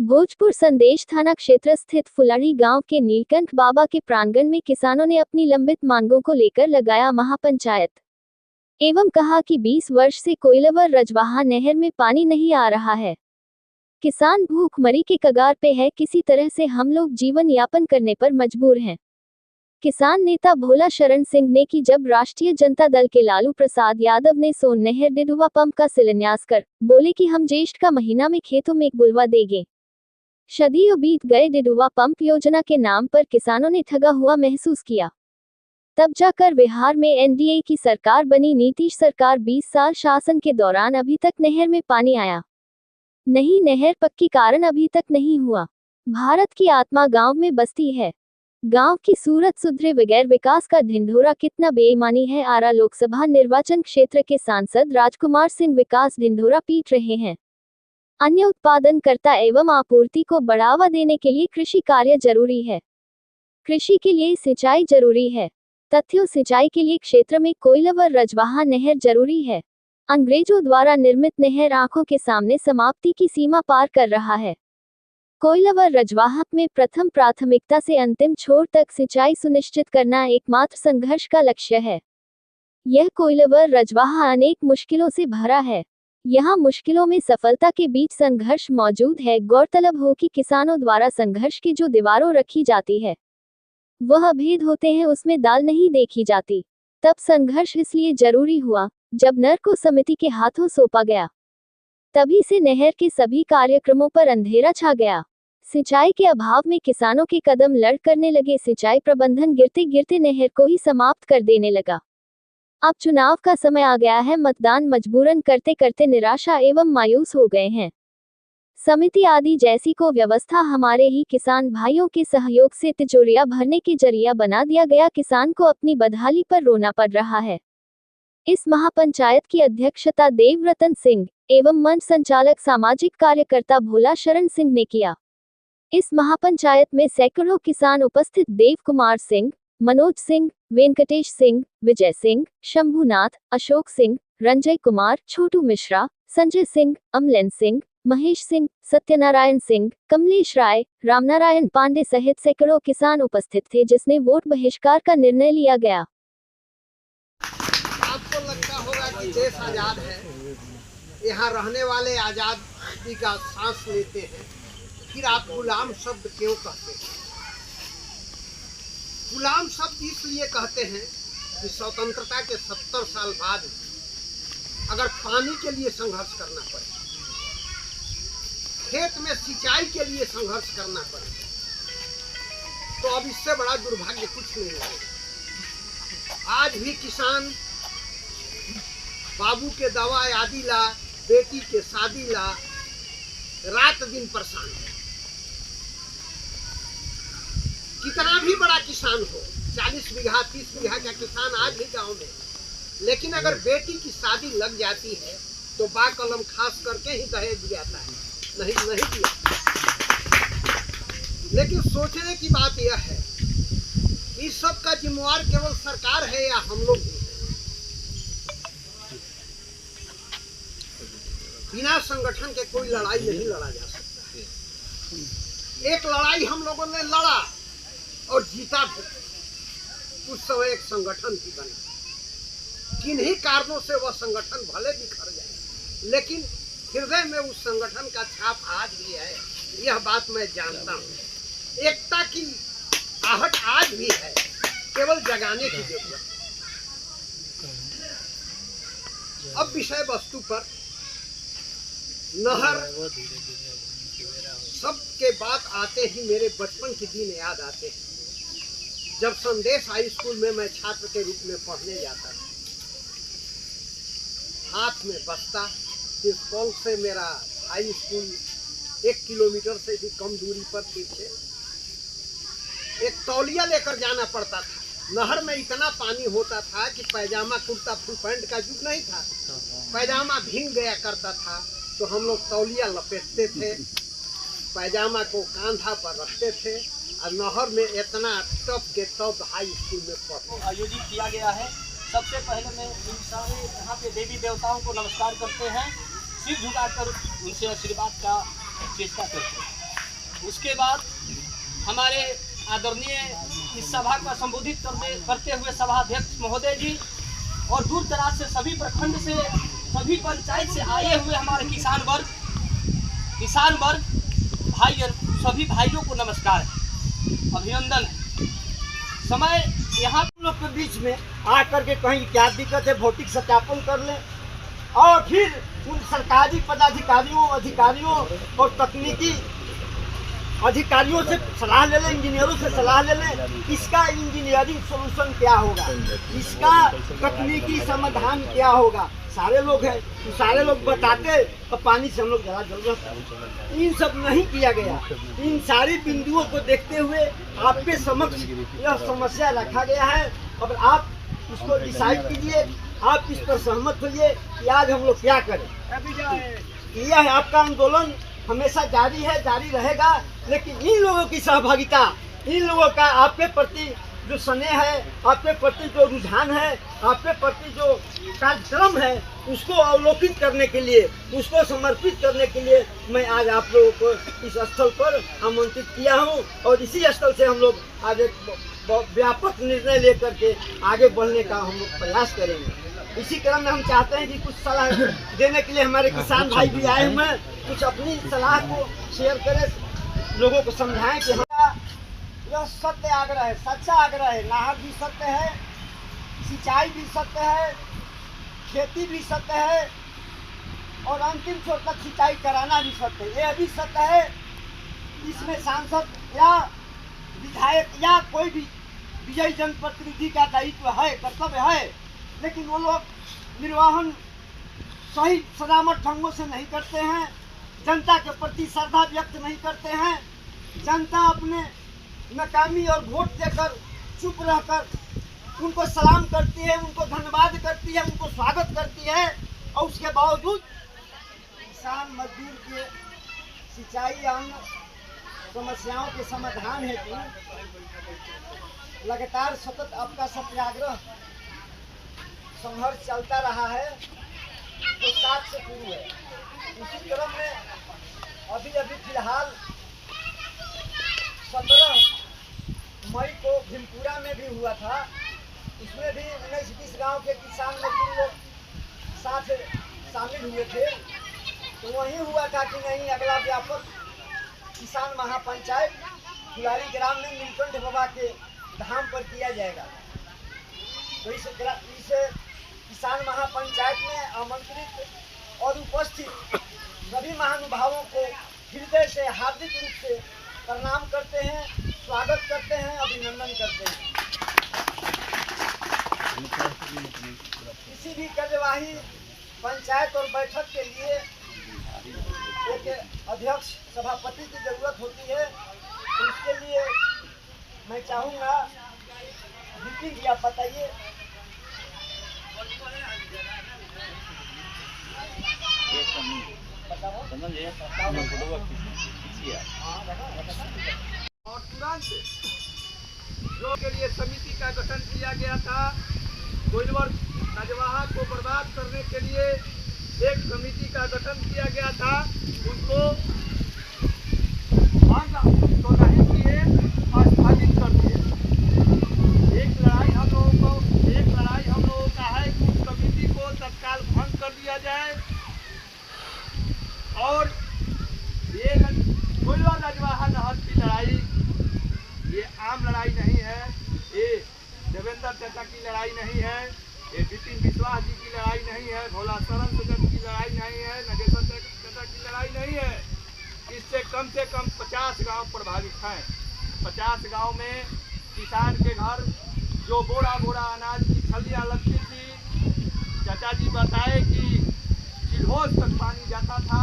भोजपुर संदेश थाना क्षेत्र स्थित फुलड़ी गांव के नीलकंठ बाबा के प्रांगण में किसानों ने अपनी लंबित मांगों को लेकर लगाया महापंचायत एवं कहा कि 20 वर्ष से कोइलवर रजवाहा नहर में पानी नहीं आ रहा है। किसान भूखमरी के कगार पे है, किसी तरह से हम लोग जीवन यापन करने पर मजबूर हैं। किसान नेता भोला शरण सिंह ने की जब राष्ट्रीय जनता दल के लालू प्रसाद यादव ने सोन नहर डिडुवा पंप का शिलान्यास कर बोले कि हम ज्येष्ठ का महीना में खेतों में एक बुलवा देंगे। सदियों बीत गए, डिडुवा पंप योजना के नाम पर किसानों ने ठगा हुआ महसूस किया। तब जाकर बिहार में एनडीए की सरकार बनी। नीतीश सरकार 20 साल शासन के दौरान अभी तक नहर में पानी आया नहीं। नहर पक्की कारण अभी तक नहीं हुआ। भारत की आत्मा गांव में बसती है। गांव की सूरत सुधरे बगैर विकास का ढिंढोरा कितना बेईमानी है। आरा लोकसभा निर्वाचन क्षेत्र के सांसद राजकुमार सिंह विकास ढिंढोरा पीट रहे हैं। अन्य उत्पादनकर्ता एवं आपूर्ति को बढ़ावा देने के लिए कृषि कार्य जरूरी है। कृषि के लिए सिंचाई जरूरी है। तथ्यों सिंचाई के लिए क्षेत्र में कोइलवर रजवाहा नहर जरूरी है। अंग्रेजों द्वारा निर्मित नहर आंखों के सामने समाप्ति की सीमा पार कर रहा है। कोइलवर रजवाहा में प्रथम प्राथमिकता से अंतिम छोर तक सिंचाई सुनिश्चित करना एकमात्र संघर्ष का लक्ष्य है। यह कोइलवर रजवाहा अनेक मुश्किलों से भरा है। यहाँ मुश्किलों में सफलता के बीच संघर्ष मौजूद है। गौरतलब हो कि किसानों द्वारा संघर्ष की जो दीवारों रखी जाती है वह अभेद होते हैं, उसमें दाल नहीं देखी जाती। तब संघर्ष इसलिए जरूरी हुआ जब नर को समिति के हाथों सौंपा गया। तभी से नहर के सभी कार्यक्रमों पर अंधेरा छा गया। सिंचाई के अभाव में किसानों के कदम लड़ करने लगे। सिंचाई प्रबंधन गिरते गिरते नहर को ही समाप्त कर देने लगा। अब चुनाव का समय आ गया है। मतदान मजबूरन करते करते निराशा एवं मायूस हो गए हैं। समिति आदि जैसी को व्यवस्था हमारे ही किसान भाइयों के सहयोग से तिजोरिया भरने के जरिया बना दिया गया। किसान को अपनी बदहाली पर रोना पड़ रहा है। इस महापंचायत की अध्यक्षता देवरतन सिंह एवं मंच संचालक सामाजिक कार्यकर्ता भोला शरण सिंह ने किया। इस महापंचायत में सैकड़ों किसान उपस्थित देव कुमार सिंह, मनोज सिंह, वेंकटेश सिंह, विजय सिंह, शंभुनाथ, अशोक सिंह, रंजय कुमार, छोटू मिश्रा, संजय सिंह, अमलेन सिंह, महेश सिंह, सत्यनारायण सिंह, कमलेश राय, रामनारायण पांडे सहित सैकड़ों किसान उपस्थित थे, जिसने वोट बहिष्कार का निर्णय लिया गया। आपको लगता होगा कि देश आजाद है, यहाँ रहने वाले आजादी का सांस लेते हैं, फिर आप गुलाम शब्द क्यों कहते हैं? गुलाम शब्द इसलिए कहते हैं कि स्वतंत्रता के 70 साल बाद अगर पानी के लिए संघर्ष करना पड़े, खेत में सिंचाई के लिए संघर्ष करना पड़े, तो अब इससे बड़ा दुर्भाग्य कुछ नहीं है। आज भी किसान बाबू के दवा आदि ला, बेटी के शादी ला, रात दिन परेशान है। कितना भी बड़ा किसान हो, 40 बीघा 30 बीघा का किसान आज भी गांव में, लेकिन अगर बेटी की शादी लग जाती है तो बा कलम खास करके ही दहेज दिया है, नहीं दिया। लेकिन सोचने की बात यह है, इस सब का जिम्मेवार केवल सरकार है या हम लोग भी? बिना संगठन के कोई लड़ाई नहीं लड़ा जा सकता। एक लड़ाई हम लोगों ने लड़ा और जीता भी। उस समय एक संगठन भी बना। किन्हीं कारणों से वह संगठन भले बिखर जाए, लेकिन हृदय में उस संगठन का छाप आज भी है। यह बात मैं जानता हूँ। एकता की आहट आज भी है, केवल जगाने की जरूरत। अब विषय वस्तु पर, नहर सबके बात आते ही मेरे बचपन के दिन याद आते हैं। जब संदेश हाई स्कूल में मैं छात्र के रूप में पढ़ने जाता था, हाथ में बस्ता, तिरपल से मेरा हाई स्कूल 1 किलोमीटर से भी कम दूरी पर पीछे, एक तौलिया लेकर जाना पड़ता था। नहर में इतना पानी होता था कि पैजामा कुर्ता फुल पैंट का युग नहीं था, पैजामा भीग गया करता था, तो हम लोग तौलिया लपेटते थे, पैजामा को कांधा पर रखते थे और नहर में इतना टप के तब हाई स्कूल में पढ़ते। आयोजित किया गया है। सबसे पहले मैं इन सारे यहाँ पे देवी देवताओं को नमस्कार करते हैं, सिर झुकाकर उनसे आशीर्वाद का चेष्टा करते हैं। उसके बाद हमारे आदरणीय इस सभा को संबोधित करते हुए सभाध्यक्ष महोदय जी और दूर दराज से सभी प्रखंड से सभी पंचायत से आए हुए हमारे किसान वर्ग भाई सभी भाइयों को नमस्कार है, अभिनंदन है। समय यहाँ लोग के बीच में आकर के कहीं क्या दिक्कत है भौतिक सत्यापन कर लें और फिर उन सरकारी पदाधिकारियों अधिकारियों और तकनीकी अधिकारियों से सलाह ले लें, इंजीनियरों से सलाह ले लें, इसका इंजीनियरिंग सोल्यूशन क्या होगा, इसका तकनीकी समाधान क्या होगा। सारे लोग हैं तो सारे लोग बताते तो पानी से हम लोग ज़्यादा जरूरत है। इन सब नहीं किया गया। इन सारी बिंदुओं को देखते हुए आपके समक्ष यह समस्या रखा गया है। अब आप इसको डिसाइड कीजिए, आप इस पर सहमत होइए कि आज हम लोग क्या करें। यह है आपका आंदोलन हमेशा जारी है, जारी रहेगा, लेकिन इन लोगों की सहभागिता, इन लोगों का आपके प्रति जो स्नेह है, आपके प्रति जो रुझान है, आपके प्रति जो कार्यक्रम है, उसको अवलोकित करने के लिए, उसको समर्पित करने के लिए मैं आज आप लोगों को इस स्थल पर आमंत्रित किया हूं और इसी स्थल से हम लोग आज एक व्यापक निर्णय लेकर के आगे बढ़ने का हम लोग प्रयास करेंगे। इसी क्रम में हम चाहते हैं कि कुछ सलाह देने के लिए हमारे किसान भाई भी आए हुए हैं, कुछ अपनी सलाह को शेयर करें, लोगों को समझाएं कि यह सत्य आग्रह है, सच्चा आग्रह है। नहर भी सत्य है, सिंचाई भी सत्य है, खेती भी सत्य है और अंतिम छोर तक सिंचाई कराना भी सत्य है। यह भी सत्य है। इसमें सांसद या विधायक या कोई भी विजयी जनप्रतिनिधि का दायित्व है, कर्तव्य है, लेकिन वो लोग निर्वहन सही सलामत ढंगों से नहीं करते हैं, जनता के प्रति श्रद्धा व्यक्त नहीं करते हैं। जनता अपने नाकामी और वोट देकर चुप रहकर उनको सलाम करती है, उनको धन्यवाद करती है, उनको स्वागत करती है और उसके बावजूद किसान मजदूर के सिंचाई अन्य समस्याओं के समाधान हेतु लगातार सतत आपका सत्याग्रह संघर्ष चलता रहा है जो 7 से शुरू है। इसी क्रम में अभी फिलहाल 17 मई को भीमपुरा में भी हुआ था। इसमें भी 19-20 गांव के किसान मजदूर लोग साथ शामिल हुए थे। तो वहीं हुआ था कि नहीं अगला व्यापक किसान महापंचायत फुलारी ग्राम में नीलकंठ बाबा के धाम पर किया जाएगा। तो इस किसान महापंचायत में आमंत्रित और उपस्थित सभी महानुभावों को हृदय से हार्दिक रूप से प्रणाम करते हैं, स्वागत करते हैं, अभिनंदन करते हैं। किसी भी कार्यवाही पंचायत और बैठक के लिए एक अध्यक्ष सभापति की जरूरत होती है। तो इसके लिए मैं चाहूँगा मीटिंग या बताइए। और तुरंत जो के लिए समिति का गठन किया गया था, कोइलवर राजवाहा को बर्बाद करने के लिए एक समिति का गठन किया गया था, उसको तो नहीं किए, स्थगित कर दिए। एक लड़ाई हम लोगों का है कि उस समिति को तत्काल भंग कर दिया जाए और ये कोइलवर राजवाहा नहर की लड़ाई ये आम लड़ाई नहीं है, ये देवेंद्र चाचा की लड़ाई नहीं है, ये विपिन विश्वास जी की लड़ाई नहीं है, भोला शरण सुगत की लड़ाई नहीं है, नगेश्वर चाचा की लड़ाई नहीं है। इससे कम 50 गांव प्रभावित हैं। 50 गांव में किसान के घर जो बोरा बोरा अनाज की छलियाँ लगती थी, चाचा जी बताए कि चिल्होस तक पानी जाता था।